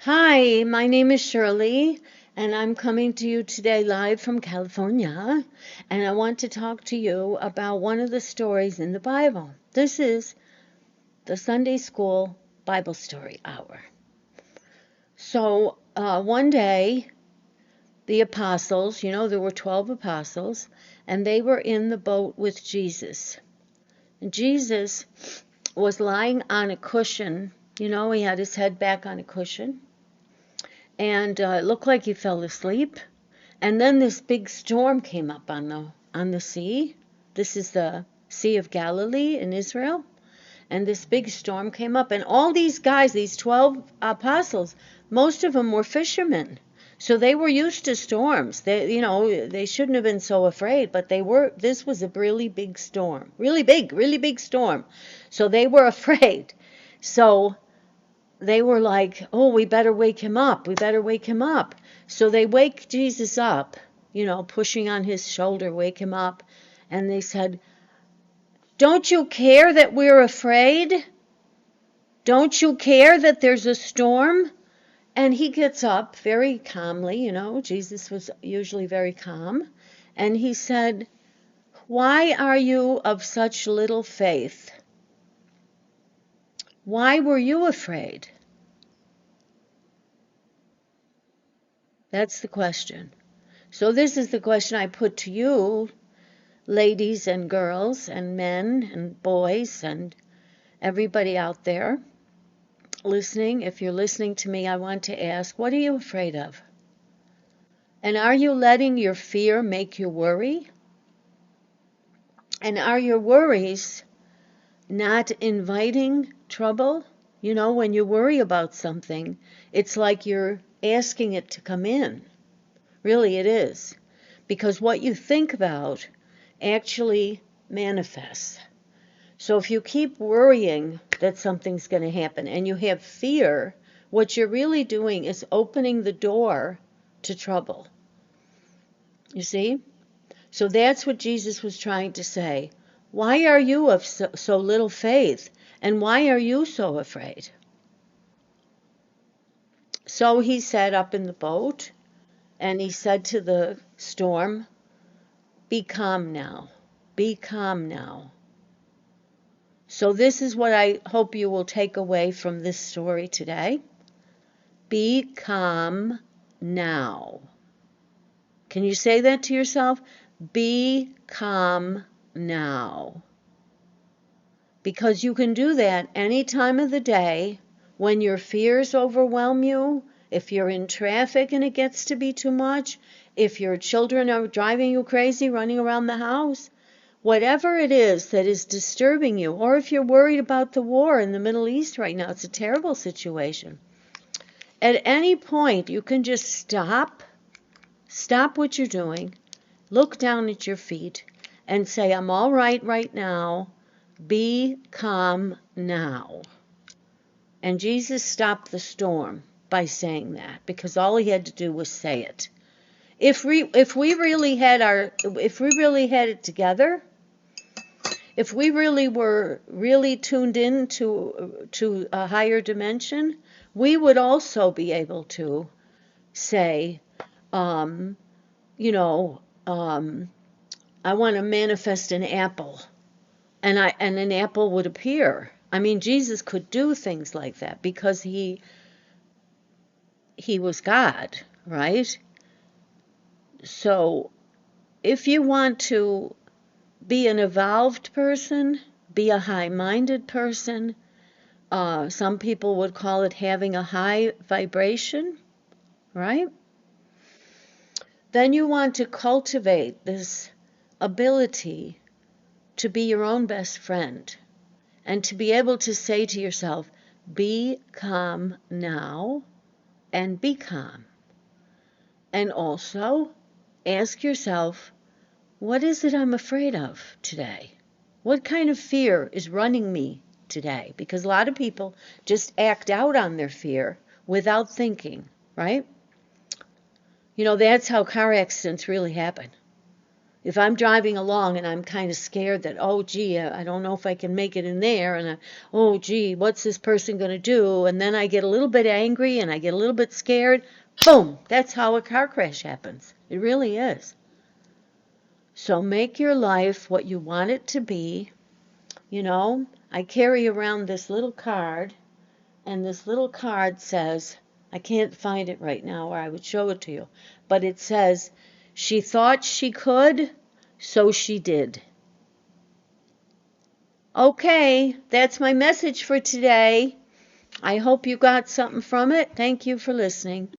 Hi, my name is Shirley, and I'm coming to you today live from California, and I want to talk to you about one of the stories in the Bible. This is the Sunday School Bible Story Hour. So, one day, the apostles, there were 12 apostles, and they were in the boat with Jesus. And Jesus was lying on a cushion, he had his head back on a cushion. And it looked like he fell asleep. And then this big storm came up on the sea. This is the Sea of Galilee in Israel. And this big storm came up. And all these guys, these 12 apostles, most of them were fishermen. So they were used to storms. They shouldn't have been so afraid, but this was a really big storm. Really big storm. So they were afraid. So they were like, oh, we better wake him up. So they wake Jesus up, pushing on his shoulder, wake him up. And they said, don't you care that we're afraid? Don't you care that there's a storm? And he gets up very calmly, Jesus was usually very calm. And he said, why are you of such little faith? Why were you afraid? That's the question. So this is the question I put to you, ladies and girls and men and boys and everybody out there listening. If you're listening to me, I want to ask, what are you afraid of? And are you letting your fear make you worry? And are your worries not inviting trouble? When you worry about something, it's like you're asking it to come in. Really, it is. Because what you think about actually manifests. So if you keep worrying that something's going to happen and you have fear, what you're really doing is opening the door to trouble. You see? So that's what Jesus was trying to say. Why are you of so little faith? And why are you so afraid? So he sat up in the boat and he said to the storm, be calm now. Be calm now. So this is what I hope you will take away from this story today. Be calm now. Can you say that to yourself? Be calm now. Because you can do that any time of the day when your fears overwhelm you, if you're in traffic and it gets to be too much, if your children are driving you crazy, running around the house, whatever it is that is disturbing you, or if you're worried about the war in the Middle East right now, it's a terrible situation. At any point, you can just stop what you're doing, look down at your feet, and say, I'm all right now. Be calm now. And Jesus stopped the storm by saying that, because all he had to do was say it. If we really had it together, if we really were tuned in to a higher dimension, we would also be able to say, I want to manifest an apple, and an apple would appear. I mean, Jesus could do things like that because he was God, right? So if you want to be an evolved person, be a high-minded person, some people would call it having a high vibration, right? Then you want to cultivate this ability to be your own best friend and to be able to say to yourself, be calm now and be calm. And also ask yourself, what is it I'm afraid of today? What kind of fear is running me today? Because a lot of people just act out on their fear without thinking, right? That's how car accidents really happen. If I'm driving along and I'm kind of scared that, oh, gee, I don't know if I can make it in there, and oh, gee, what's this person going to do? And then I get a little bit angry and I get a little bit scared. Boom! That's how a car crash happens. It really is. So make your life what you want it to be. You know, I carry around this little card, and this little card says, I can't find it right now or I would show it to you, but it says, she thought she could, so she did. Okay, that's my message for today. I hope you got something from it. Thank you for listening.